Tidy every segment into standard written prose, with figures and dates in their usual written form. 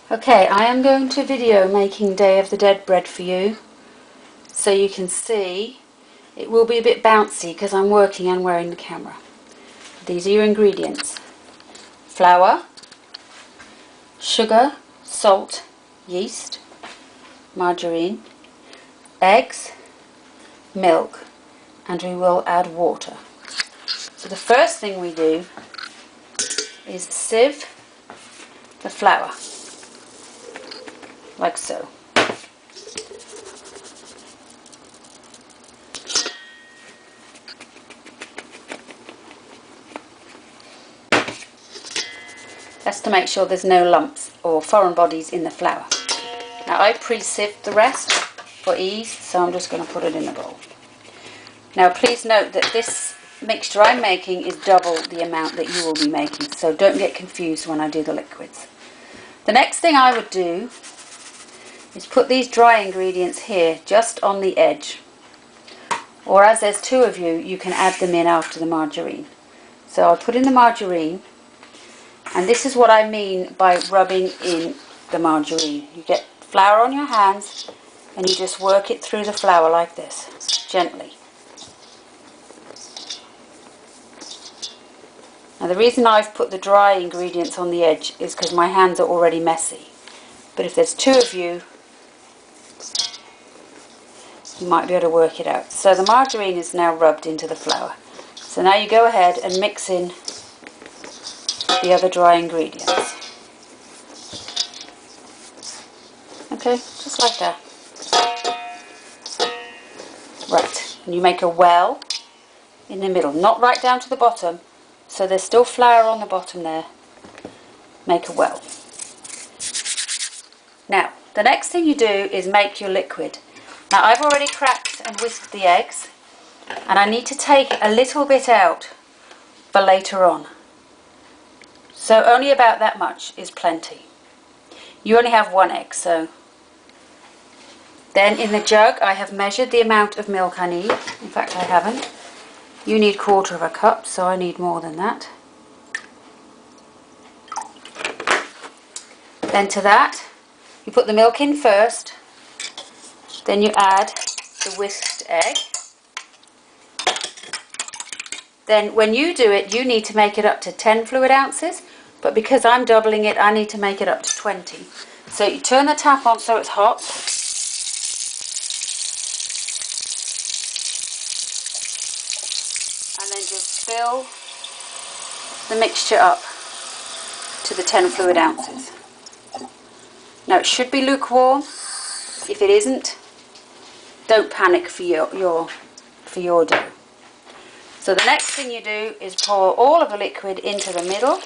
Okay, I am going to video making Day of the Dead bread for you, so you can see. It will be a bit bouncy because I'm working and wearing the camera. These are your ingredients: flour, sugar, salt, yeast, margarine, eggs, milk, and we will add water. So the first thing we do is sieve the flour, like so. That's to make sure there's no lumps or foreign bodies in the flour. Now I pre-sieved the rest for ease, so I'm just going to put it in the bowl. Now please note that this mixture I'm making is double the amount that you will be making, so don't get confused when I do the liquids. The next thing I would do is put these dry ingredients here just on the edge, or as there's two of you, you can add them in after the margarine. So I'll put in the margarine, and this is what I mean by rubbing in the margarine. You get flour on your hands and you just work it through the flour like this, gently. Now the reason I've put the dry ingredients on the edge is because my hands are already messy. But if there's two of you, you might be able to work it out. So the margarine is now rubbed into the flour. So now you go ahead and mix in the other dry ingredients. Okay, just like that. Right, and you make a well in the middle, not right down to the bottom, so there's still flour on the bottom there. Make a well. Now, the next thing you do is make your liquid. Now I've already cracked and whisked the eggs, and I need to take a little bit out for later on. So only about that much is plenty. You only have one egg, so. Then in the jug I have measured the amount of milk I need. In fact I haven't. You need 1/4 cup, so I need more than that. Then to that, you put the milk in first, then you add the whisked egg. Then when you do it, you need to make it up to 10 fluid ounces, but because I'm doubling it, I need to make it up to 20. So you turn the tap on so it's hot. And then just fill the mixture up to the 10 fluid ounces. Now it should be lukewarm. If it isn't, don't panic for your dough. So the next thing you do is pour all of the liquid into the middle,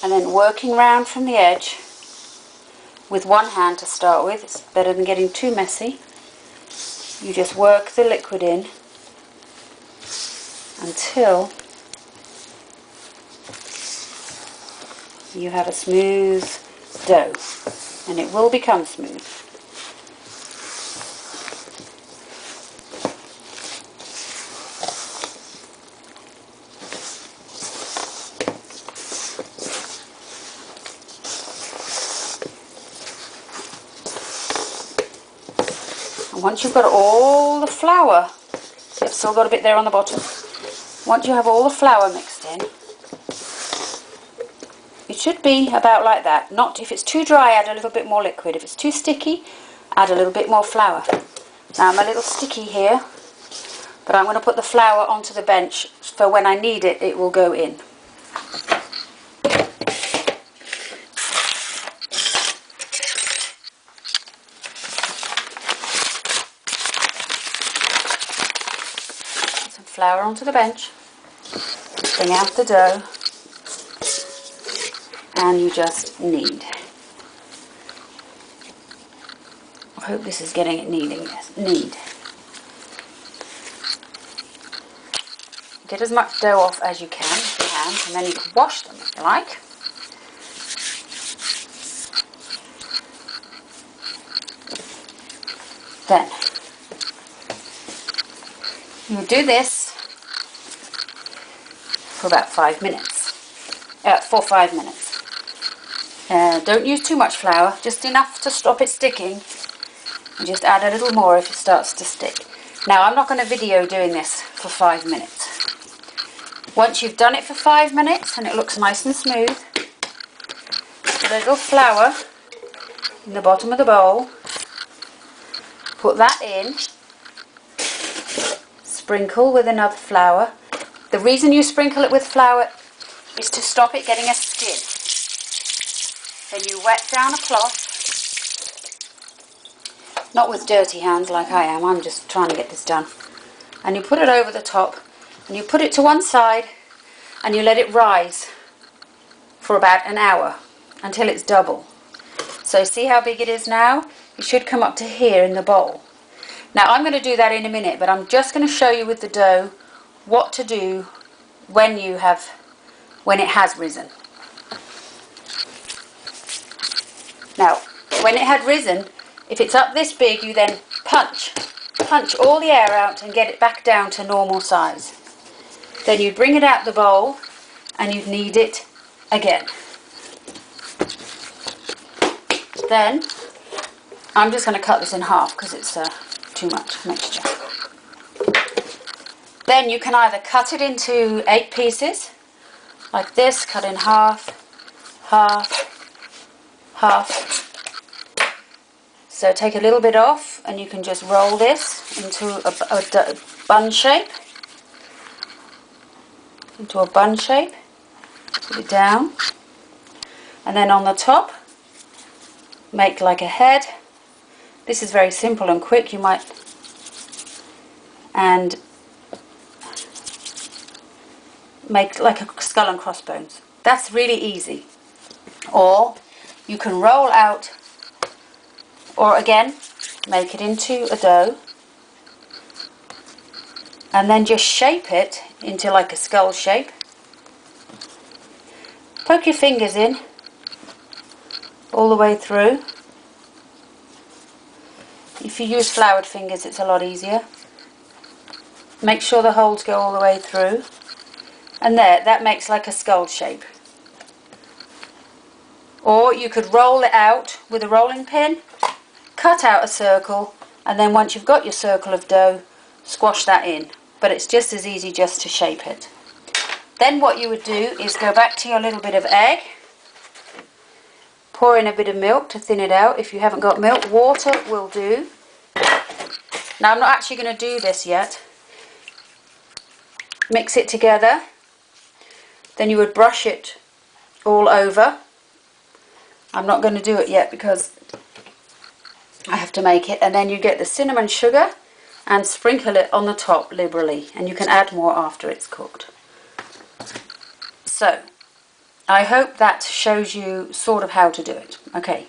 and then working round from the edge with one hand to start with. It's better than getting too messy. You just work the liquid in until you have a smooth dough, and it will become smooth. And once you've got all the flour, it's still got a bit there on the bottom. Once you have all the flour mixed in, it should be about like that. Not if it's too dry, add a little bit more liquid. If it's too sticky, add a little bit more flour. Now I'm a little sticky here, but I'm going to put the flour onto the bench for when I need it, it will go in. Some flour onto the bench, bring out the dough, and you just knead. I hope this is getting it kneading. Yes, knead. Get as much dough off as you can with your hands, and then you can wash them if you like. Then you do this for about 5 minutes. for 5 minutes. Don't use too much flour, just enough to stop it sticking. And just add a little more if it starts to stick. Now I'm not going to video doing this for 5 minutes. Once you've done it for 5 minutes and it looks nice and smooth, put a little flour in the bottom of the bowl, put that in, sprinkle with another flour. The reason you sprinkle it with flour is to stop it getting a skin. Then you wet down a cloth, not with dirty hands like I am, I'm just trying to get this done. And you put it over the top, and you put it to one side, and you let it rise for about an hour until it's double. So see how big it is now? It should come up to here in the bowl. Now I'm going to do that in a minute, but I'm just going to show you with the dough what to do when it has risen. Now, when it had risen, if it's up this big, you then punch all the air out and get it back down to normal size. Then you'd bring it out the bowl and you'd knead it again. Then, I'm just going to cut this in half because it's too much mixture. Then you can either cut it into 8 pieces, like this, cut in half, half, half. So take a little bit off and you can just roll this into a bun shape. Into a bun shape. Put it down. And then on the top, make like a head. This is very simple and quick. You might... And make like a skull and crossbones. That's really easy. Or you can roll out, or again make it into a dough and then just shape it into like a skull shape. Poke your fingers in all the way through. If you use floured fingers it's a lot easier. Make sure the holes go all the way through. And there, that makes like a skull shape. Or you could roll it out with a rolling pin, cut out a circle, and then once you've got your circle of dough, squash that in. But it's just as easy just to shape it. Then what you would do is go back to your little bit of egg, pour in a bit of milk to thin it out. If you haven't got milk, water will do. Now I'm not actually going to do this yet. Mix it together. Then you would brush it all over. I'm not going to do it yet because I have to make it. And then you get the cinnamon sugar and sprinkle it on the top liberally. And you can add more after it's cooked. So, I hope that shows you sort of how to do it. Okay.